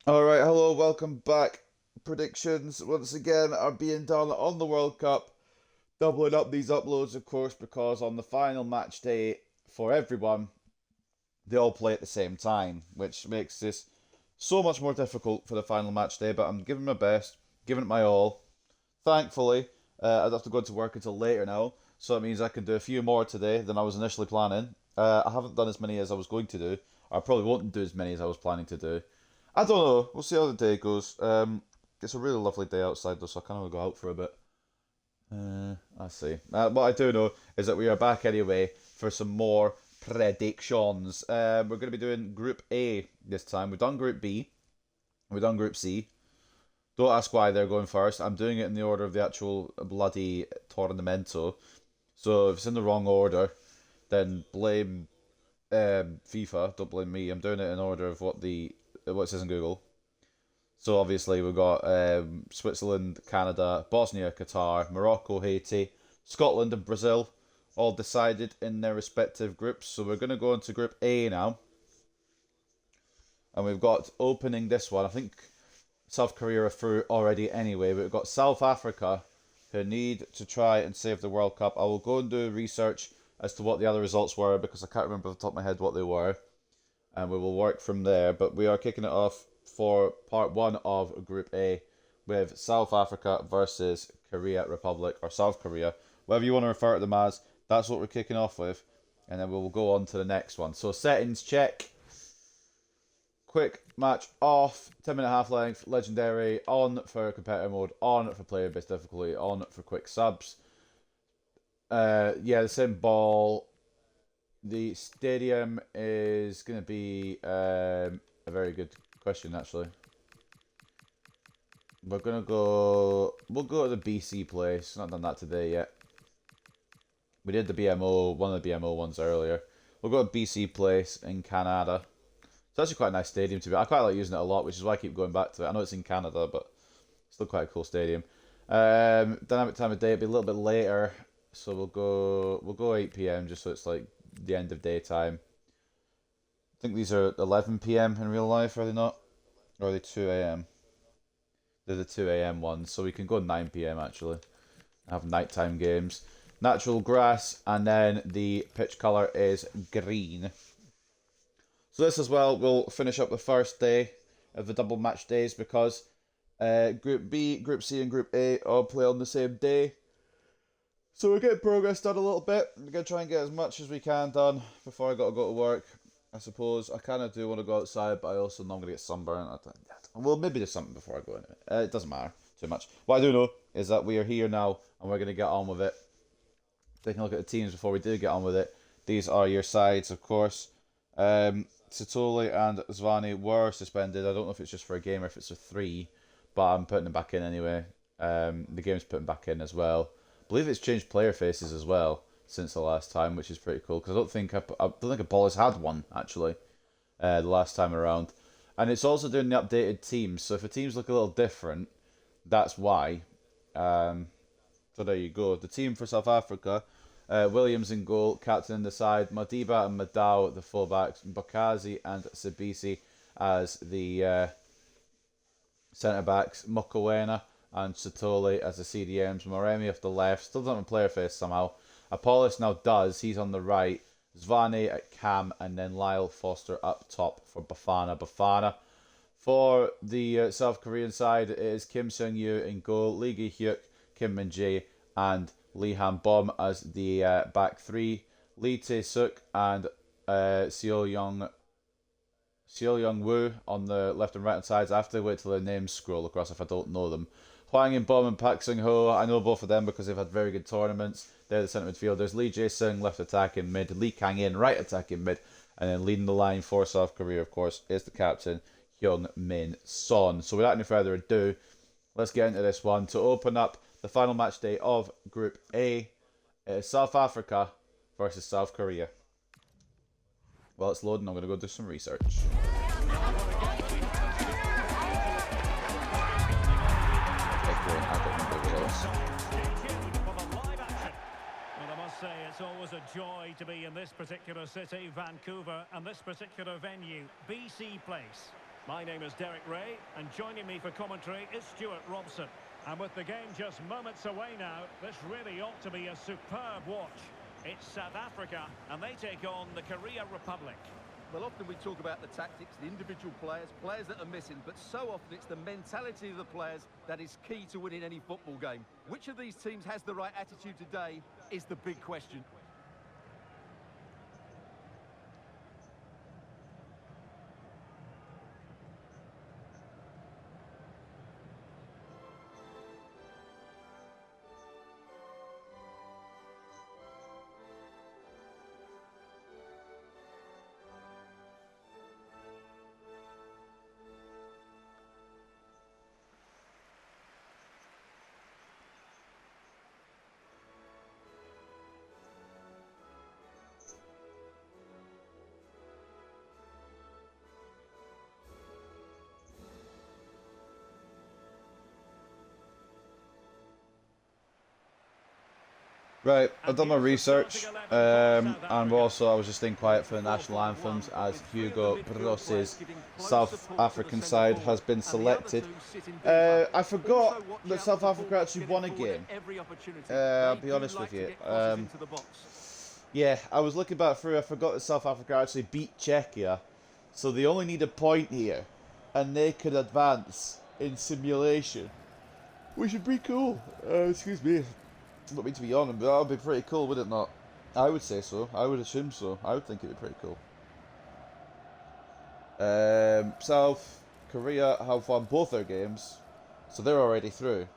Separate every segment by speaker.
Speaker 1: Alright, hello, welcome back. Predictions once again are being done on the World Cup. Doubling up these uploads, of course, because on the final match day for everyone, they all play at the same time, which makes this so much more difficult for the final match day. But I'm giving my best, giving it my all. Thankfully, I don't have to go to work until later now, so it means I can do a few more today than I was initially planning. I haven't done as many as I was going to do. I probably won't do as many as I was planning to do. I don't know. We'll see how the day goes. It's a really lovely day outside though, so I kind of want to go out for a bit. I see. What I do know is that we are back anyway for some more predictions. We're going to be doing Group A this time. We've done Group B. We've done Group C. Don't ask why they're going first. I'm doing it in the order of the actual bloody Tornamento. So if it's in the wrong order, then blame FIFA. Don't blame me. I'm doing it in order of what it says in Google. So obviously we've got Switzerland, Canada, Bosnia, Qatar, Morocco, Haiti, Scotland, and Brazil, all decided in their respective groups. So we're going to go into Group A now, and we've got opening this one. I think South Korea are through already anyway. But we've got South Africa, who need to try and save the World Cup. I will go and do research as to what the other results were because I can't remember off the top of my head what they were, and we will work from there. But we are kicking it off for part one of Group A with South Africa versus Korea Republic or South Korea, whatever you want to refer to them as. That's what we're kicking off with, and then we'll go on to the next one. So settings check. Quick match off, 10-minute half length, legendary, on for competitor mode, on for player based difficulty, on for quick subs. Yeah, the same ball. The stadium is going to be a very good question, actually. We'll go to the BC place. Not done that today yet. We did the BMO, one of the BMO ones earlier. We'll go to BC place in Canada. It's actually quite a nice stadium to be. I quite like using it a lot, which is why I keep going back to it. I know it's in Canada, but it's still quite a cool stadium. Dynamic time of day, it'll be a little bit later, so we'll go 8 p.m. just so it's like the end of daytime. I think these are 11 p.m. in real life, are they not? Or are they 2 a.m.? They're the 2 a.m. ones, so we can go 9 p.m. actually. Have nighttime games. Natural grass, and then the pitch colour is green. So this as well will finish up the first day of the double match days because Group B, Group C, and Group A all play on the same day. So we're getting progress done a little bit. We're going to try and get as much as we can done before I got to go to work. I suppose I kind of do want to go outside, but I also know I'm going to get sunburned. Well, maybe there's something before I go in it. It doesn't matter too much. What I do know is that we are here now and we're going to get on with it. Taking a look at the teams before we do get on with it. These are your sides, of course. Satoli and Zvani were suspended. I don't know if it's just for a game or if it's for three, but I'm putting them back in anyway. The game's putting back in as well. I believe it's changed player faces as well since the last time, which is pretty cool because I don't think Apollo's had one actually the last time around, and it's also doing the updated teams. So if the teams look a little different, that's why. So there you go. The team for South Africa. Williams in goal, captain in the side, Madiba and Madao the fullbacks, Bakazi and Sabisi as the centre backs, Mokowena and Satoli as the CDMs, Moremi off the left, still doesn't have a player face somehow. Apollos now does, he's on the right, Zvani at cam, and then Lyle Foster up top for Bafana. For the South Korean side, it is Kim Seung Yu in goal, Lee Gi Hyuk, Kim Min Jae, and Lee Han Bom as the back three. Lee Tae Suk and Seo Young Woo on the left and right hand sides. I have to wait till their names scroll across if I don't know them. Hwang In Bom and Pak Sung Ho. I know both of them because they've had very good tournaments. They're the centre midfielders. Lee Jae Sung left attacking mid. Lee Kang In right attacking mid. And then leading the line for South Korea, of course, is the captain, Hyung Min Son. So without any further ado, let's get into this one. To open up the final match day of Group A, it is South Africa versus South Korea. Well, it's loading. I'm going to go do some research.
Speaker 2: Say it's always a joy to be in this particular city, Vancouver, and this particular venue, BC Place. My name is Derek Ray, and joining me for commentary is Stuart Robson. And with the game just moments away now, this really ought to be a superb watch. It's South Africa, and they take on the Korea Republic.
Speaker 3: Well, often we talk about the tactics, the individual players that are missing, but so often it's the mentality of the players that is key to winning any football game. Which of these teams has the right attitude today is the big question.
Speaker 1: Right, I've done my research, and also I was just staying quiet for the national anthems as Hugo Broos's South African side has been selected. I forgot that South Africa actually won a game. I'll be honest with you. Yeah, I was looking back through, I forgot that South Africa actually beat Czechia, so they only need a point here, and they could advance in simulation, which would be cool. Excuse me. Not me to be on, but that would be pretty cool, would it not? I would say so. I would assume so. I would think it would be pretty cool. South Korea have won both their games, so they're already through.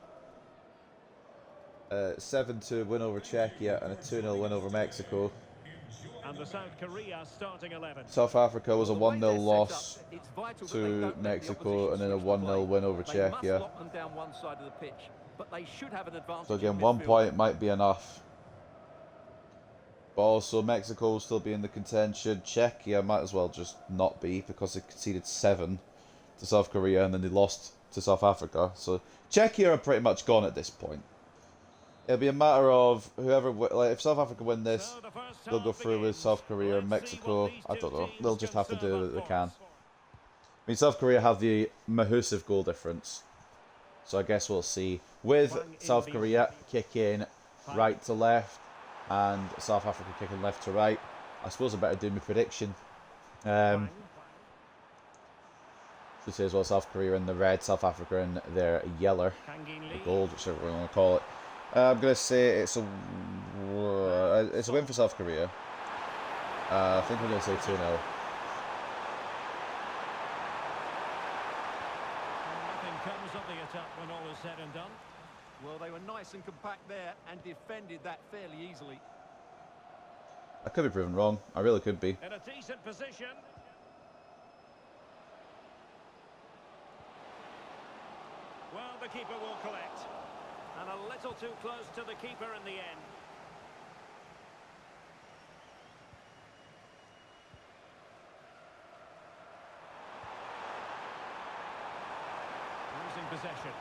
Speaker 1: 7-2 win over Czechia and a 2-0 win over Mexico.
Speaker 2: And the South Korea starting 11.
Speaker 1: South Africa was a 1-0 loss to Mexico and then a 1-0 win over Czechia. So again, 1 point might be enough. But also Mexico will still be in the contention. Czechia might as well just not be because they conceded 7 to South Korea and then they lost to South Africa. So Czechia are pretty much gone at this point. It'll be a matter of whoever, like if South Africa win this, they'll go through with South Korea and Mexico. I don't know. They'll just have to do what they can. I mean, South Korea have the massive goal difference. So I guess we'll see. With South Korea kicking right to left and South Africa kicking left to right, I suppose I better do my prediction. Should say as well, South Korea in the red, South Africa in their yellow, or gold, whichever we want to call it. I'm gonna say it's a win for South Korea. I think I'm gonna say 2-0.
Speaker 2: Nothing comes of the attack when all is said and done.
Speaker 3: Well, they were nice and compact there and defended that fairly easily.
Speaker 1: I could be proven wrong. I really could be.
Speaker 2: In a decent position. Well, the keeper will collect. And a little too close to the keeper in the end. Losing possession.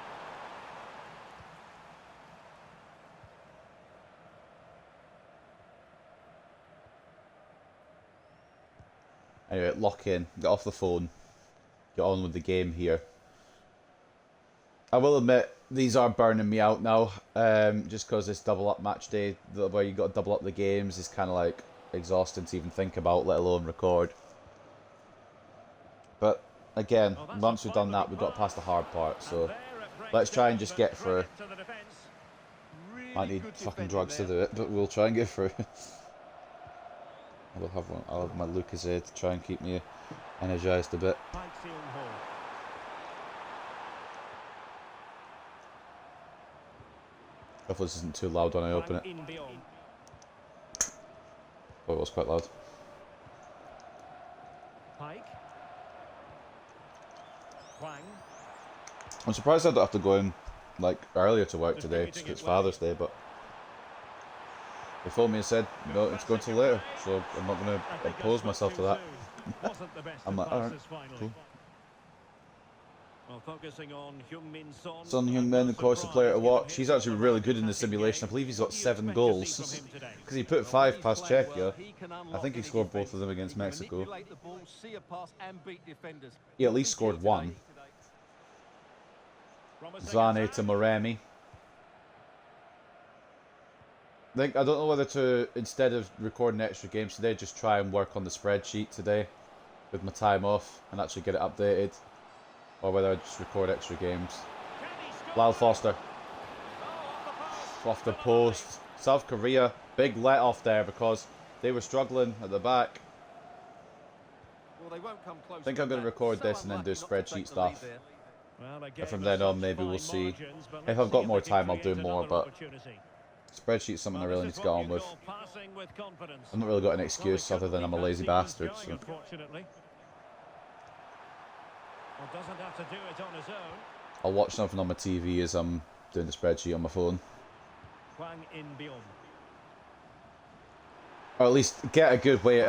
Speaker 1: Anyway, lock in, get off the phone, get on with the game here. I will admit, these are burning me out now, just because this double up match day, where you got to double up the games, is kind of like exhausting to even think about, let alone record. But again, once we've done that, we've got past the hard part, so let's try and just get through. Might need fucking drugs to do it, but we'll try and get through. I'll have my Lucozade to try and keep me energised a bit. Hopefully this isn't too loud when I open it. Oh, it was quite loud. I'm surprised I don't have to go in like earlier to work today, just 'cause it's Father's Day, but they phoned me and said, no, it's going till later, so I'm not going to oppose myself to that. I'm like, alright, cool.
Speaker 2: Well, focusing on Heung-min Son.
Speaker 1: Son Heung-min, of course, the player to watch. He's actually really good in the simulation. I believe he's got 7 goals. Because he put 5 past Czechia. I think he scored both of them against Mexico. He at least scored 1. Zwane to Moremi. I don't know whether to, instead of recording extra games today, just try and work on the spreadsheet today with my time off and actually get it updated, or whether I just record extra games. Lyle Foster off the post. South Korea, big let off there because they were struggling at the back. I think I'm going to record this and then do spreadsheet stuff. And from then on, maybe we'll see. If I've got more time, I'll do more, but spreadsheet's something I really need to get on with. I've not really got an excuse other than I'm a lazy bastard. So. I'll watch something on my TV as I'm doing the spreadsheet on my phone. Or at least get a good way,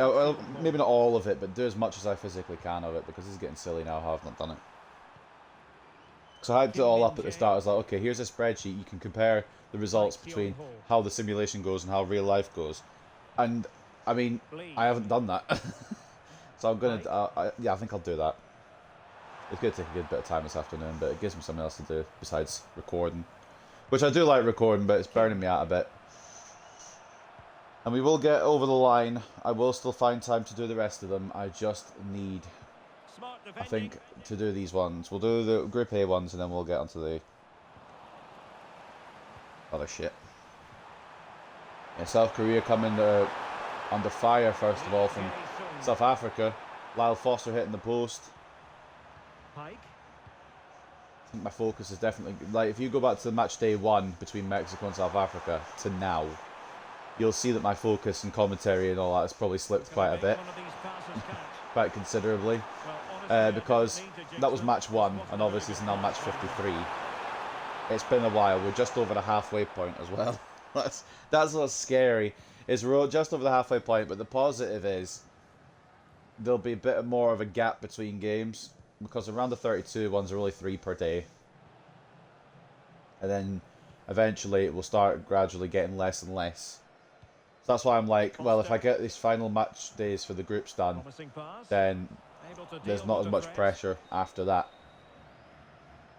Speaker 1: maybe not all of it, but do as much as I physically can of it, because it's getting silly now how I've not done it. So I hyped it all up at the start. I was like, okay, here's a spreadsheet. You can compare the results between how the simulation goes and how real life goes. And, I mean, I haven't done that. So I'm going to, yeah, I think I'll do that. It's going to take a good bit of time this afternoon, but it gives me something else to do besides recording. Which I do like recording, but it's burning me out a bit. And we will get over the line. I will still find time to do the rest of them. I just need, I think, to do these ones. We'll do the Group A ones and then we'll get onto the other shit. Yeah, South Korea coming under fire first of all from South Africa. Lyle Foster hitting the post. I think my focus is definitely, like, if you go back to the match day 1 between Mexico and South Africa to now, you'll see that my focus and commentary and all that has probably slipped quite a bit. Quite considerably. Because that was match 1 and obviously it's now match 53. It's been a while. We're just over the halfway point as well. That's what's scary. Is we're just over the halfway point, but the positive is there'll be a bit more of a gap between games because around the 32 ones are only 3 per day. And then eventually it will start gradually getting less and less. So that's why I'm like, well, if I get these final match days for the groups done, then there's not as much pressure after that.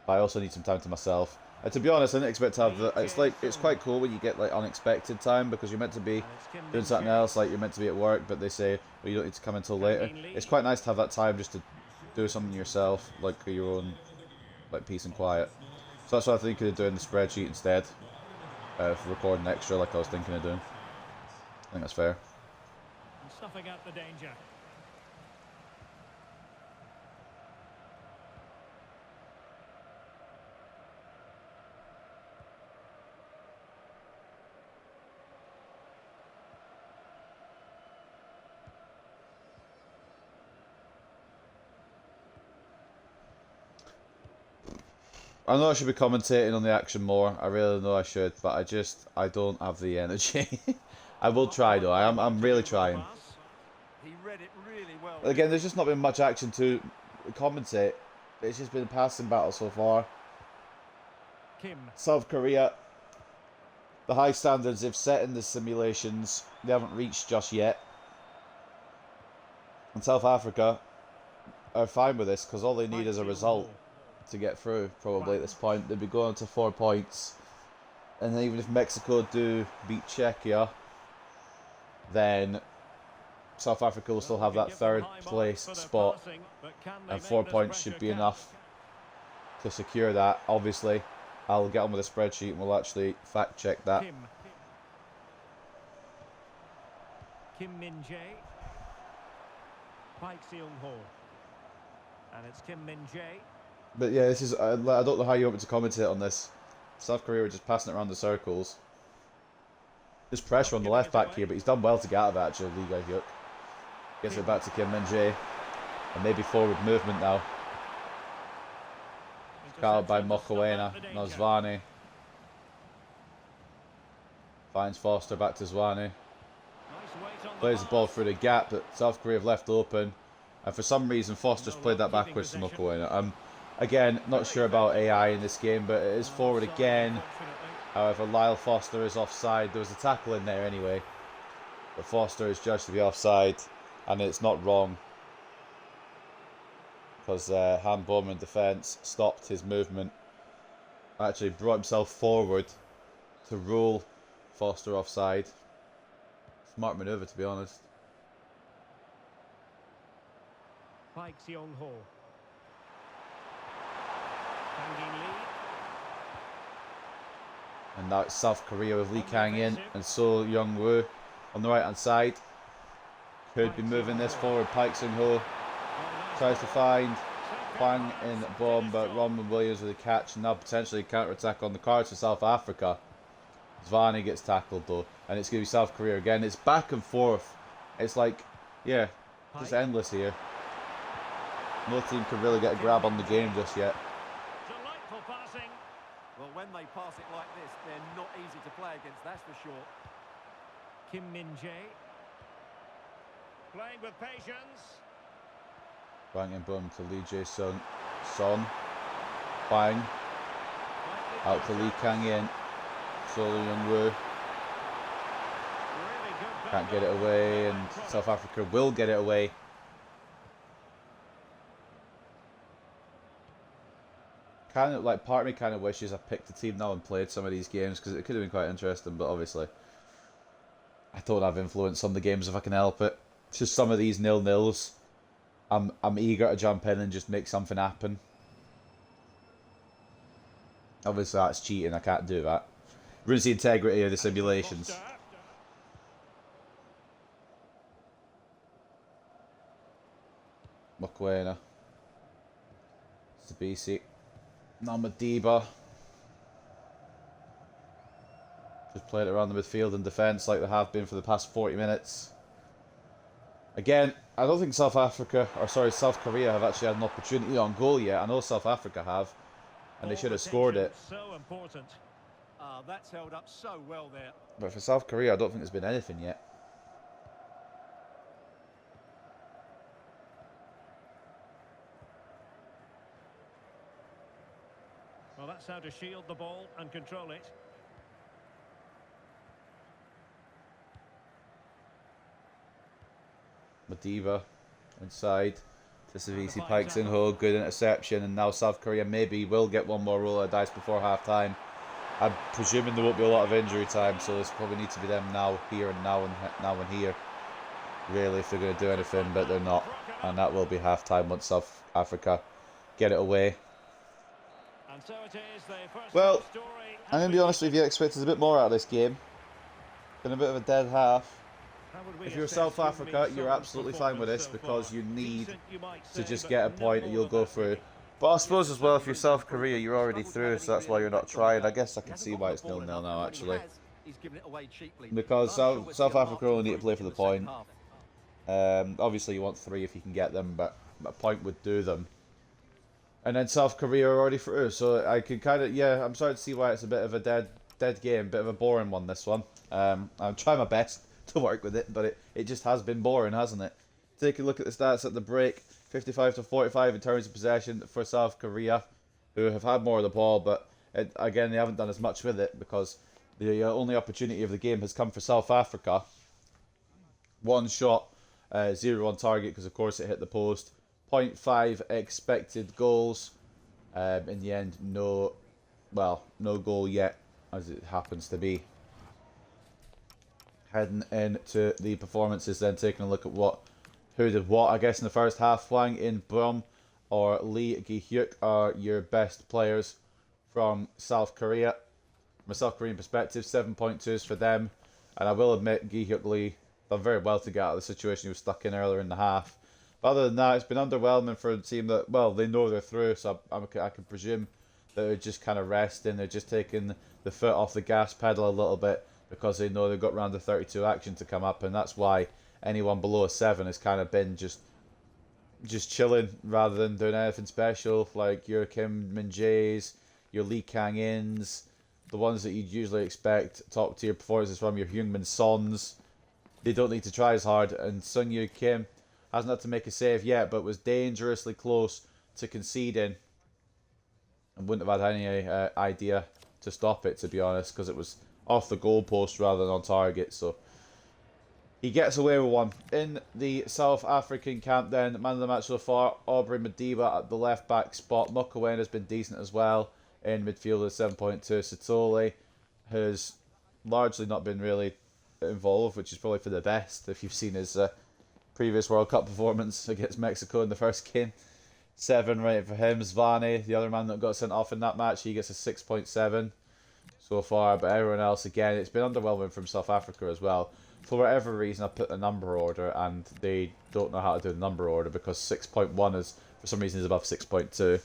Speaker 1: But I also need some time to myself. And to be honest, I didn't expect to have the, it's quite cool when you get like unexpected time because you're meant to be doing something else, like you're meant to be at work, but they say, well, you don't need to come until later. It's quite nice to have that time just to do something yourself, like your own, like, peace and quiet. So that's what I think of doing the spreadsheet instead of recording extra like I was thinking of doing. I think that's fair.
Speaker 2: Stuffing out the danger.
Speaker 1: I know I should be commentating on the action more. I really know I should, but I don't have the energy. I will try though. I'm really trying. Again, there's just not been much action to commentate. It's just been a passing battle so far. South Korea, the high standards they've set in the simulations, they haven't reached just yet. And South Africa are fine with this because all they need is a result to get through, probably at this point. They'd be going to 4 points. And even if Mexico do beat Czechia, then South Africa will still have that 3rd place spot. And 4 points should be enough to secure that. Obviously, I'll get on with the spreadsheet and we'll actually fact check that.
Speaker 2: Kim Min-jae. Park Seung-ho. And it's Kim Min-jae.
Speaker 1: But yeah, this is, I don't know how you want me to commentate on this. South Korea are just passing it around the circles. There's pressure on the left back here, but he's done well to get out of it actually, Lee Jae-hyuk. Gets it back to Kim Min-jae. And maybe forward movement now. Caught by Mokoena. Now Zwane. Finds Foster back to Zwane. Plays the ball through the gap that South Korea have left open. And for some reason, Foster's played that backwards to Mokoena. Again, not sure about AI in this game, but it is forward
Speaker 2: Offside,
Speaker 1: again.
Speaker 2: unfortunately.
Speaker 1: However, Lyle Foster is offside. There was a tackle in there anyway. But Foster is judged to be offside, and it's not wrong. Because Han Bowman defence stopped his movement. Actually brought himself forward to rule Foster offside. Smart manoeuvre, to be honest.
Speaker 2: Park Seong-ho. Kang In-lee.
Speaker 1: And now it's South Korea with Lee Kang-in and So Young-woo on the right hand side. Could be moving this forward. Park Seong-ho tries to find Hwang in bomb, but Ronman Williams with a catch, and now potentially counter-attack on the cards for South Africa. Zvani gets tackled though, and it's going to be South Korea again. It's back and forth. It's like, yeah, just endless here. No team can really get a grab on the game just yet.
Speaker 2: Delightful passing.
Speaker 3: Well, when they pass it like this, they're not easy to play against, that's for sure.
Speaker 2: Kim Min-jae. Playing with patience.
Speaker 1: Hwang in bomb to Lee Jae-sung. Son. Hwang. Out to Lee Kang-in. So Young-woo.
Speaker 2: Really good
Speaker 1: Can't get it away, and South Africa will get it away. Kind of like, part of me kind of wishes I picked a team now and played some of these games, because it could have been quite interesting, but obviously I don't have influence on the games if I can help it. It's just some of these 0-0s. I'm eager to jump in and just make something happen. Obviously that's cheating, I can't do that. Ruins the integrity of the simulations. Mokoena. Sabisi. Namadiba. Just played it around the midfield and defence like they have been for the past 40 minutes. Again, I don't think South Korea have actually had an opportunity on goal yet. I know South Africa have, and they should have scored it.
Speaker 2: So important.
Speaker 3: That's held up so well there.
Speaker 1: But for South Korea, I don't think there's been anything yet.
Speaker 2: Well, that's how to shield the ball and control it.
Speaker 1: Madiba inside. Tisavisi Pikes in hole, good interception, and now South Korea maybe will get one more roll of dice before half time. I'm presuming there won't be a lot of injury time, so this probably needs to be them now, here, and now and here. Really, if they're going to do anything, but they're not, and that will be half time once South Africa get it away.
Speaker 2: And so it is, the first
Speaker 1: Well,
Speaker 2: story
Speaker 1: I'm going to be honest with you, I expected a bit more out of this game. Been a bit of a dead half. If you're South Africa, you're absolutely fine with this because you need to just get a point and you'll go through. But I suppose as well, if you're South Korea, you're already through, so that's why you're not trying. I guess I can see why it's 0-0 now, actually. Because South Africa only need to play for the point. Obviously, you want 3 if you can get them, but a point would do them. And then South Korea are already through, so I can kind of, yeah, I'm starting to see why it's a bit of a dead game, bit of a boring one, this one. I'm trying my best to work with it, but it just has been boring, hasn't it? Take a look at the stats at the break. 55-45 in terms of possession for South Korea, who have had more of the ball, but again, they haven't done as much with it because the only opportunity of the game has come for South Africa. 1 shot, 0 on target because, of course, it hit the post. 0.5 expected goals. In the end, no goal yet, as it happens to be. Heading into the performances, then taking a look at who did what. I guess in the first half, Hwang In Bum or Lee Gi-hyuk are your best players from South Korea. From a South Korean perspective, 7.2s for them. And I will admit, Gi-hyuk Lee done very well to get out of the situation he was stuck in earlier in the half. But other than that, it's been underwhelming for a team that, well, they know they're through, so I can presume that they're just kind of resting. They're just taking the foot off the gas pedal a little bit because they know they've got round of 32 action to come up, and that's why anyone below a 7 has kind of been just chilling rather than doing anything special, like your Kim Min-jaes, your Lee Kang-ins, the ones that you'd usually expect top tier performances from, your Heung-min Sons. They don't need to try as hard, and Sung Yoo Kim hasn't had to make a save yet, but was dangerously close to conceding and wouldn't have had any idea to stop it, to be honest, because it was off the goalpost rather than on target. So he gets away with one. In the South African camp then, man of the match so far, Aubrey Madiba at the left back spot. Mokoena has been decent as well in midfield at 7.2. Sithole has largely not been really involved, which is probably for the best if you've seen his previous World Cup performance against Mexico in the first game. 7 right for him. Zvane, the other man that got sent off in that match, he gets a 6.7 so far. But everyone else, again, it's been underwhelming from South Africa as well. For whatever reason, I put the number order, and they don't know how to do the number order because 6.1 is, for some reason, is above 6.2.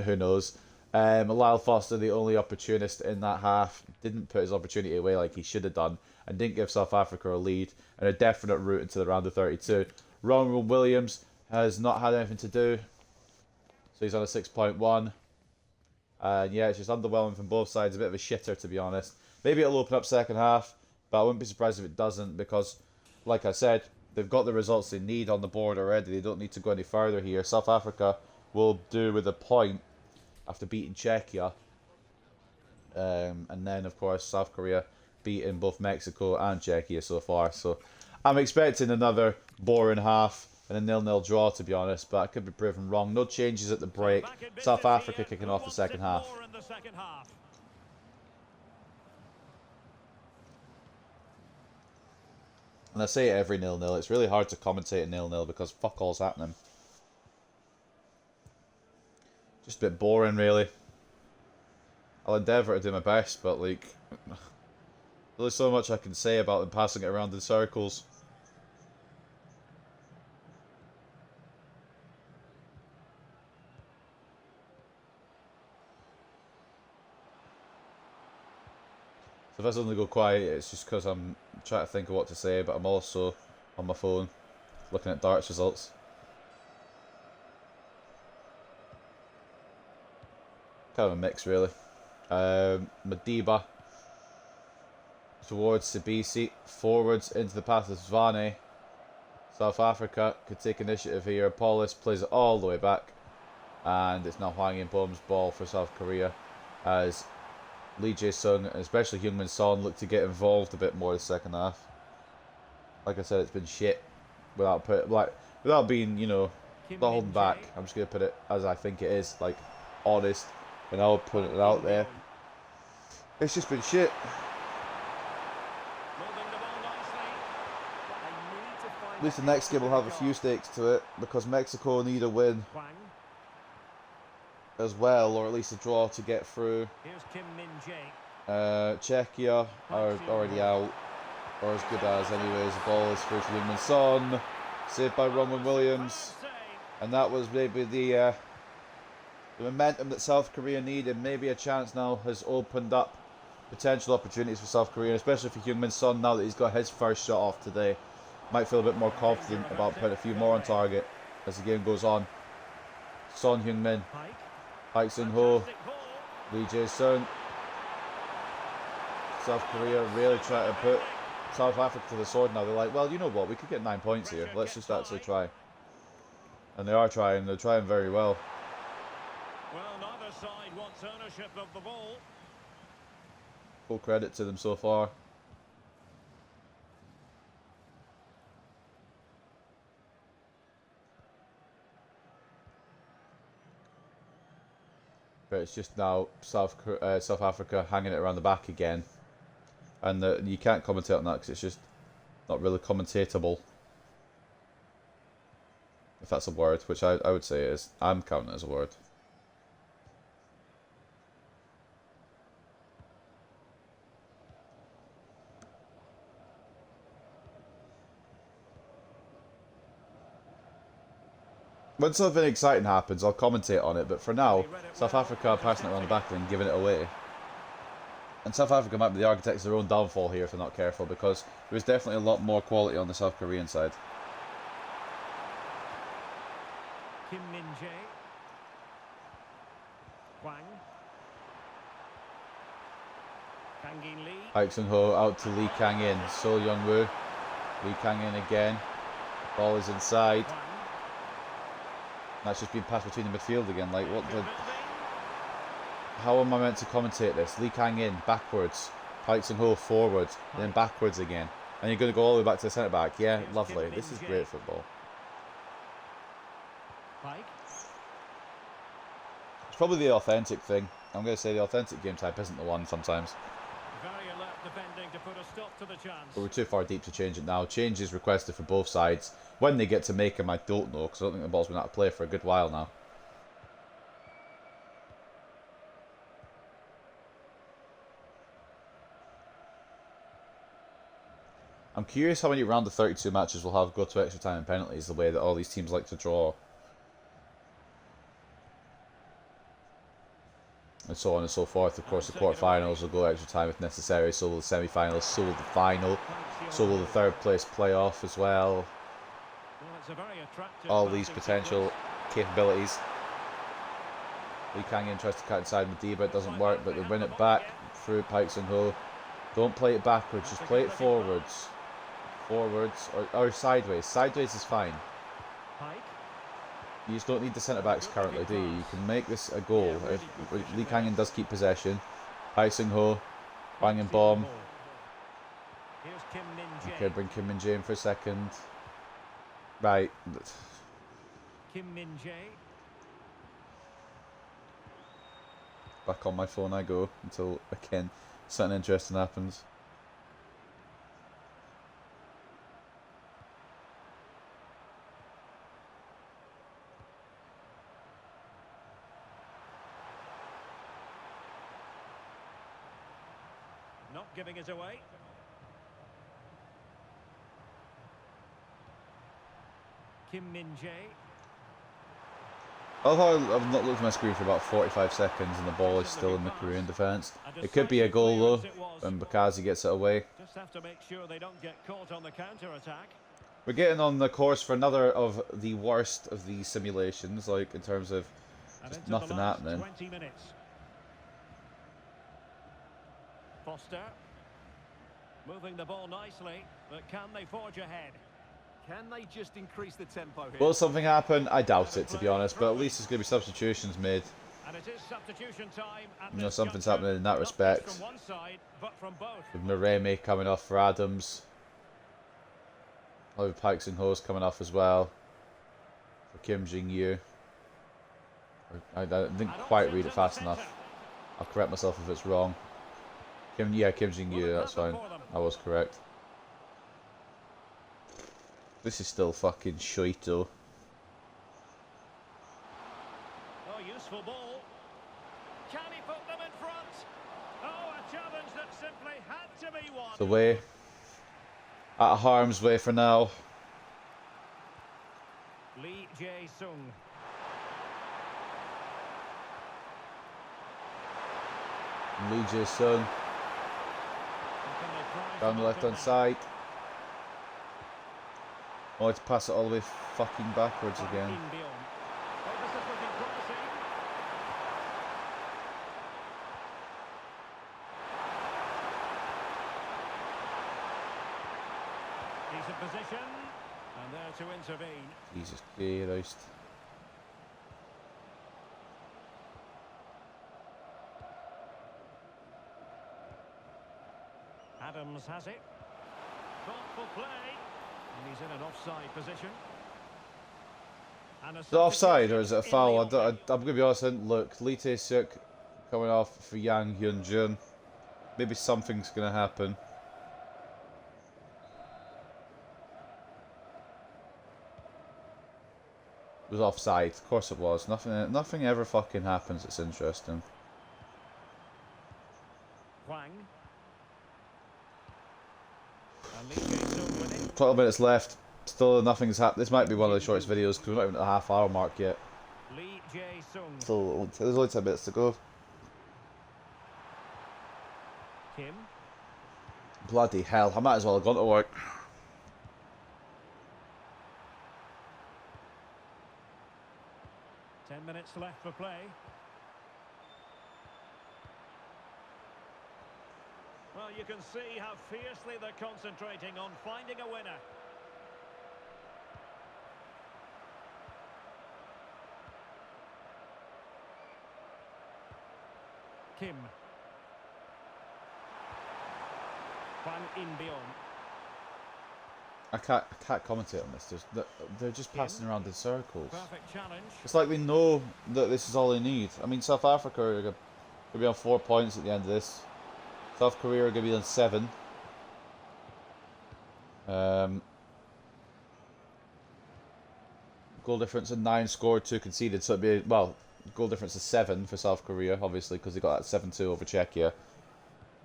Speaker 1: Who knows? Lyle Foster, the only opportunist in that half, didn't put his opportunity away like he should have done, and didn't give South Africa a lead and a definite route into the round of 32. Ronwen Williams has not had anything to do, so he's on a 6.1. And yeah, it's just underwhelming from both sides. A bit of a shitter, to be honest. Maybe it'll open up second half, but I wouldn't be surprised if it doesn't, because, like I said, they've got the results they need on the board already. They don't need to go any further here. South Africa will do with a point after beating Czechia. And then, of course, South Korea beating both Mexico and Czechia so far. So I'm expecting another boring half and a 0-0 draw, to be honest, but I could be proven wrong. No changes at the break. South Africa kicking off the second half. And I say it every 0-0. It's really hard to commentate a 0-0 because fuck all's happening. Just a bit boring, really. I'll endeavour to do my best, but like, there's only so much I can say about them passing it around in circles. So if I suddenly go quiet, it's just because I'm trying to think of what to say, but I'm also on my phone looking at darts results. Kind of a mix, really. Madiba towards Sibisi, forwards into the path of Zvane. South Africa could take initiative here. Paulus plays it all the way back, and it's now Hwang In-beom's ball for South Korea as Lee Jae-sung and especially Heung-min Son look to get involved a bit more in the second half. Like I said, it's been shit without being, you know, not holding back. I'm just gonna put it as I think it is, like, honest, and I'll put it out there. It's just been shit. At least the next game will have a few stakes to it, because Mexico need a win as well, or at least a draw to get through. Czechia are already out, or as good as anyways. The ball is through to Heung-min Son, saved by Ronwen Williams, and that was maybe the momentum that South Korea needed. Maybe a chance now has opened up potential opportunities for South Korea, especially for Heung-min Son now that he's got his first shot off today. Might feel a bit more confident about putting a few more on target as the game goes on. Son Heung-min, Paik Sung-ho, Lee Jae-sung. South Korea really trying to put South Africa to the sword now. They're like, well, you know what, we could get 9 points here. Let's just actually try. And they are trying. They're trying very well.
Speaker 2: Well, neither side wants ownership of the ball.
Speaker 1: Full credit to them so far. But it's just now South Africa hanging it around the back again. And you can't commentate on that because it's just not really commentatable. If that's a word, which I would say it is. I'm counting it as a word. When something exciting happens, I'll commentate on it, but for now, South Africa are passing it around the back and giving it away. And South Africa might be the architects of their own downfall here if they're not careful, because there is definitely a lot more quality on the South Korean side.
Speaker 2: Kim Min-jae. Hwang. Kang In-lee.
Speaker 1: Paik Sung-ho out to Lee Kang-in. So Young-woo. Lee Kang-in again. Ball is inside. That's just been passed between the midfield again. Like, what the... How am I meant to commentate this? Lee Kang in, backwards. Pikes and Ho forwards, then backwards again. And you're going to go all the way back to the centre back. Yeah, lovely. This is great football.
Speaker 2: Pike.
Speaker 1: It's probably the authentic thing. I'm going to say the authentic game type isn't the one sometimes.
Speaker 2: Very alert defending to put a stop to the chance.
Speaker 1: But we're too far deep to change it now. Change is requested for both sides. When they get to make them, I don't know, because I don't think the ball's been out of play for a good while now. I'm curious how many round of 32 matches we'll have go to extra time and penalties, the way that all these teams like to draw. And so on and so forth. Of course, the quarterfinals will go extra time if necessary, so will the semi-finals, so will the final, so will the third place playoff as well.
Speaker 2: Well, it's a very attractive
Speaker 1: All these
Speaker 2: passing
Speaker 1: potential capabilities. Lee Kang in tries to cut inside Madiba, it doesn't work, but they win it back through Pikes and Ho. Don't play it backwards, just play it forwards. Forwards, or sideways. Sideways is fine.
Speaker 2: Pike.
Speaker 1: You just don't need the centre-backs currently, do you? You can make this a goal. If Lee Kang-in does keep possession. Pai Sung-ho, bang and bomb.
Speaker 2: Here's Kim Min-jae.
Speaker 1: Okay, bring Kim Min-jae in for a second. Right.
Speaker 2: Kim Min-jae.
Speaker 1: Back on my phone I go until, again, something interesting happens.
Speaker 2: Not giving it away. Kim Min-jae.
Speaker 1: Although I've not looked at my screen for about 45 seconds and the ball is still in the Korean defence. It could be a goal though, when Bakazi gets it away.
Speaker 2: Just have to make sure they don't get caught on the counter-attack.
Speaker 1: We're getting on the course for another of the worst of these simulations, like in terms of just nothing happening.
Speaker 2: 20 minutes. Foster. Moving the ball nicely, but can they forge ahead?
Speaker 3: Can they just increase the tempo here?
Speaker 1: Will something happen? I doubt it, to be honest, but at least there's going to be substitutions made.
Speaker 2: And it is substitution time at
Speaker 1: You know,
Speaker 2: this
Speaker 1: something's
Speaker 2: juncture.
Speaker 1: happening in that
Speaker 2: Not just
Speaker 1: respect.
Speaker 2: from one side, but from both.
Speaker 1: With Mareme coming off for Adams. With Pikes and Hose coming off as well. For Kim Jin-yu. I didn't quite read it fast enough. I'll correct myself if it's wrong. Kim Jin-yu, that's fine. I was correct. This is still fucking shite though.
Speaker 2: Oh, useful ball. Can he put them in front? Oh, a challenge that simply had to be won.
Speaker 1: The way. Out of harm's way for now.
Speaker 2: Lee Jae-sung.
Speaker 1: Lee Jae-sung down the left hand side. Oh, to pass it all the way fucking backwards again.
Speaker 2: He's in position, and there to intervene.
Speaker 1: Jesus Christ.
Speaker 2: Adams has it. Thoughtful play. And he's in an offside position. And
Speaker 1: Is it offside or is it a foul? I'm going to be honest, I didn't look. Lee Tae-suk coming off for Yang Hyun-jun. Maybe something's going to happen. It was offside. Of course it was. Nothing ever fucking happens. It's interesting.
Speaker 2: Hwang. And Lee Jae-sung with it.
Speaker 1: 12 minutes left. Still nothing's happened. This might be one of the shortest videos because we're not even at the half-hour mark yet.
Speaker 2: Lee Jae-sung.
Speaker 1: So there's only 10 minutes to go.
Speaker 2: Kim.
Speaker 1: Bloody hell! I might as well have gone to work.
Speaker 2: Ten minutes left for play. Well, you can see how fiercely they're concentrating on finding a winner. Kim. Van Inbeon.
Speaker 1: I can't commentate on this. They're just passing around in circles.
Speaker 2: Perfect challenge.
Speaker 1: It's like they know that this is all they need. I mean, South Africa are going to be on 4 points at the end of this. South Korea are going to be on 7. Goal difference of 9 scored, 2 conceded. So it'd be, well, goal difference of 7 for South Korea, obviously, because they got that 7-2 over Czechia.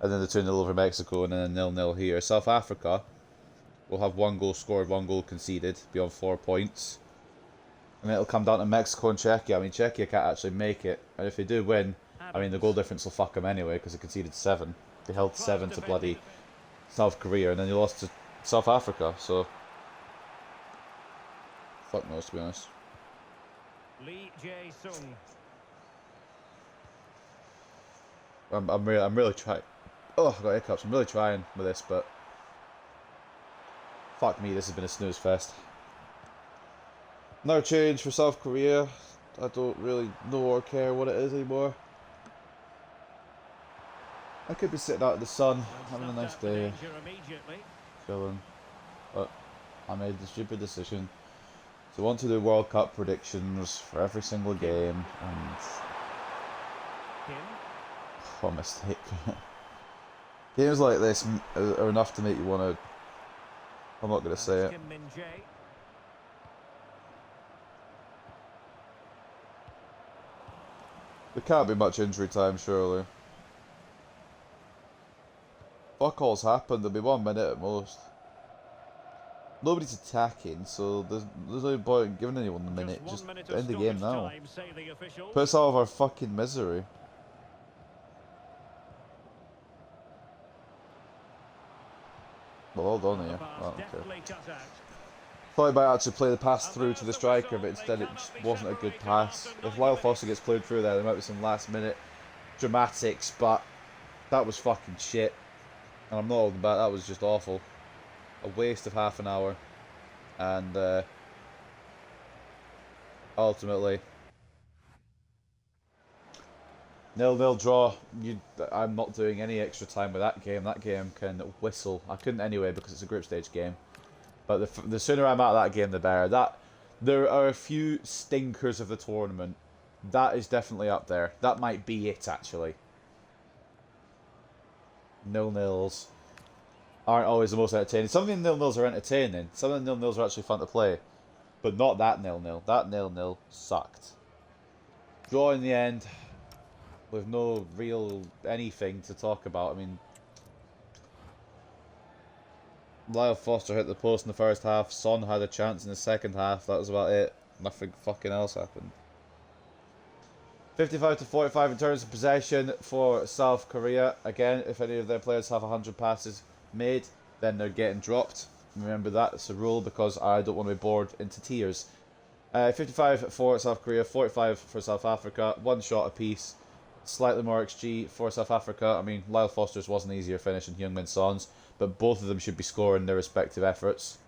Speaker 1: And then the 2-0 over Mexico, and then a 0-0 here. South Africa will have 1 goal scored, 1 goal conceded, be on 4 points. And it'll come down to Mexico and Czechia. I mean, Czechia can't actually make it. And if they do win, I mean, the goal difference will fuck them anyway, because they conceded 7. They held 7 to bloody South Korea, and then they lost to South Africa, so... Fuck knows, to be honest.
Speaker 2: Lee Jae-sung.
Speaker 1: I'm really trying... Oh, I've got hiccups. I'm really trying with this, but... Fuck me, this has been a snooze fest. Another change for South Korea. I don't really know or care what it is anymore. I could be sitting out in the sun, having a nice day, chilling. But I made the stupid decision to want to do World Cup predictions for every single game, and... What a mistake. Games like this are enough to make you want to... I'm not going to say it. There can't be much injury time, surely. Fuck all's happened, there'll be 1 minute at most. Nobody's attacking, so there's no point in giving anyone a minute. Just end the game now. Put us out of our fucking misery. Well, all done here. Oh, okay. Thought he might actually play the pass through to the striker, but instead it just wasn't a good pass. If Lyle Foster gets played through there might be some last minute dramatics, but that was fucking shit. And I'm not holding back, that was just awful. A waste of half an hour. And ultimately 0-0 draw. I'm not doing any extra time with that game. That game can whistle. I couldn't anyway because it's a group stage game. But the sooner I'm out of that game, the better. There are a few stinkers of the tournament. That is definitely up there. That might be it, actually. 0-0s aren't always the most entertaining. Some of the 0-0s are entertaining. Some of the 0-0s are actually fun to play. But not that 0-0. That 0-0 sucked. Draw in the end. With no real anything to talk about. I mean... Lyle Foster hit the post in the first half. Son had a chance in the second half. That was about it. Nothing fucking else happened. 55-45 in terms of possession for South Korea. Again, if any of their players have 100 passes made, then they're getting dropped. Remember that, it's a rule because I don't want to be bored into tears. 55 for South Korea, 45 for South Africa. 1 shot apiece. Slightly more XG for South Africa. I mean, Lyle Foster's was an easier finish than Heung-min Son's, but both of them should be scoring their respective efforts.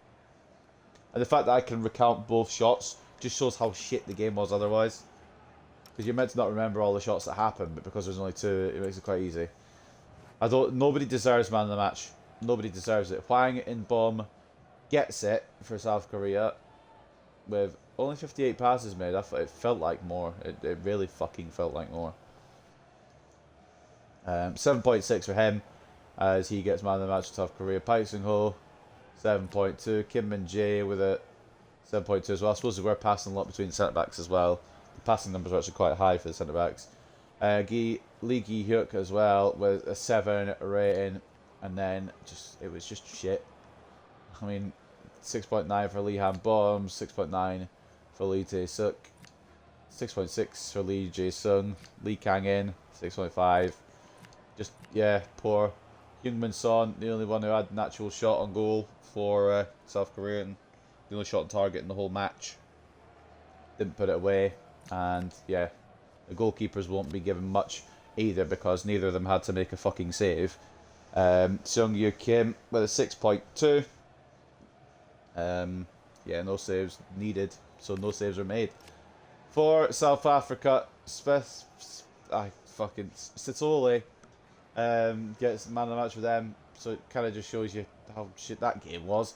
Speaker 1: And the fact that I can recount both shots just shows how shit the game was otherwise. Because you're meant to not remember all the shots that happened, but because there's only 2, it makes it quite easy. Nobody deserves man of the match. Nobody deserves it. Hwang In-beom gets it for South Korea with only 58 passes made. It felt like more. It really fucking felt like more. 7.6 for him as he gets man of the match for South Korea. Park Seung-ho, 7.2. Kim Min-jae with a 7.2 as well. I suppose they were passing a lot between centre-backs as well. The passing numbers are actually quite high for the centre-backs. Lee Gi-hyuk as well with a 7 rating. And then it was just shit. I mean, 6.9 for Lee Han-beom, 6.9 for Lee Tae-suk, 6.6 for Lee Jae-sung, Lee Kang-in, 6.5. Just, yeah, poor. Heung-min Son, the only one who had an actual shot on goal for South Korea, and the only shot on target in the whole match. Didn't put it away, and yeah, the goalkeepers won't be given much either because neither of them had to make a fucking save. Seung-Yu Kim with a 6.2. Yeah, no saves needed, so no saves were made. For South Africa, fucking Sitole gets man of the match for them, so it kind of just shows you how shit that game was.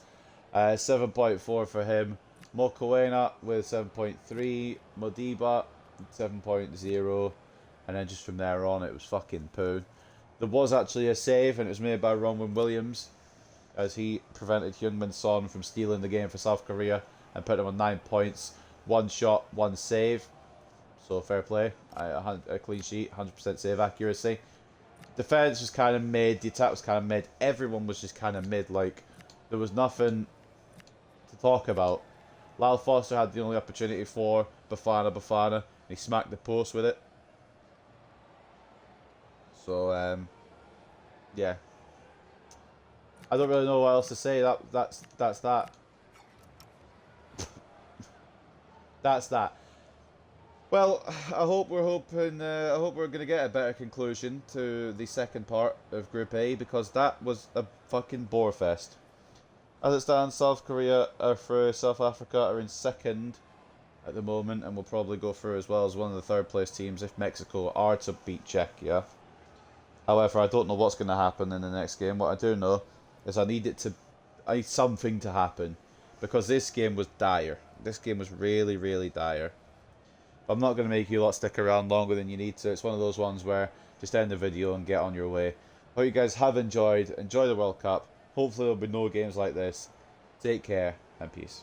Speaker 1: 7.4 for him. Mokoena with 7.3, Modiba 7.0, and then just from there on it was fucking poo. There was actually a save, and it was made by Ronwin Williams, as he prevented Heung-min Son from stealing the game for South Korea and put him on 9 points. 1 shot, 1 save. So fair play. A clean sheet, 100% save accuracy. Defense was kind of mid. The attack was kind of mid. Everyone was just kind of mid. Like, there was nothing to talk about. Lyle Foster had the only opportunity for Bafana, and he smacked the post with it. So, yeah. I don't really know what else to say. That's that. That's that. Well, I hope we're gonna get a better conclusion to the second part of Group A, because that was a fucking bore fest. As it stands, South Korea are through, South Africa are in second at the moment, and will probably go through as well as one of the third place teams if Mexico are to beat Czechia. However, I don't know what's going to happen in the next game. What I do know is I need something to happen, because this game was dire. This game was really, really dire. I'm not going to make you lot stick around longer than you need to. It's one of those ones where just end the video and get on your way. Hope you guys have enjoyed. Enjoy the World Cup. Hopefully there'll be no games like this. Take care and peace.